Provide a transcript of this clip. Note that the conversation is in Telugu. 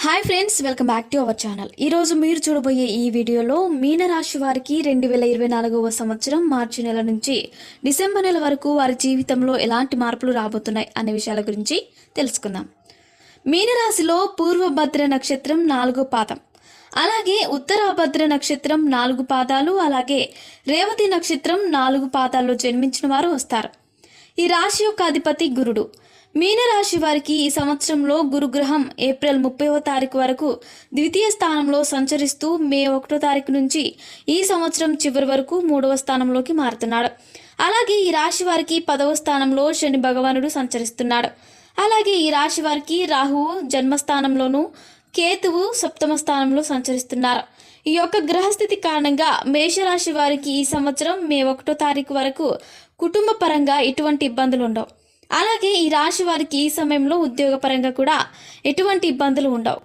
Hi friends, welcome back to our channel. ఈరోజు మీరు చూడబోయే ఈ వీడియోలో మీనరాశి వారికి 2024వ సంవత్సరం మార్చి నెల నుంచి డిసెంబర్ నెల వరకు వారి జీవితంలో ఎలాంటి మార్పులు రాబోతున్నాయి అనే విషయాల గురించి తెలుసుకుందాం. మీనరాశిలో పూర్వభద్ర నక్షత్రం 4వ పాదం, అలాగే ఉత్తరాభద్ర నక్షత్రం 4 పాదాలు, అలాగే రేవతి నక్షత్రం 4 పాదాల్లో జన్మించిన వారు వస్తారు. ఈ రాశి యొక్క అధిపతి గురుడు. మీనరాశి వారికి ఈ సంవత్సరంలో గురుగ్రహం ఏప్రిల్ 30వ తారీఖు వరకు ద్వితీయ స్థానంలో సంచరిస్తూ మే 1వ తారీఖు నుంచి ఈ సంవత్సరం చివరి వరకు 3వ స్థానంలోకి మారుతున్నాడు. అలాగే ఈ రాశి వారికి 10వ స్థానంలో శని భగవానుడు సంచరిస్తున్నాడు. అలాగే ఈ రాశి వారికి రాహువు జన్మస్థానంలోను, కేతువు 7వ స్థానంలో సంచరిస్తున్నారు. ఈ యొక్క గ్రహస్థితి కారణంగా మేషరాశి వారికి ఈ సంవత్సరం మే 1వ తారీఖు వరకు కుటుంబ పరంగా ఎటువంటి ఇబ్బందులు ఉండవు. అలాగే ఈ రాశి వారికి ఈ సమయంలో ఉద్యోగపరంగా కూడా ఎటువంటి ఇబ్బందులు ఉండవు.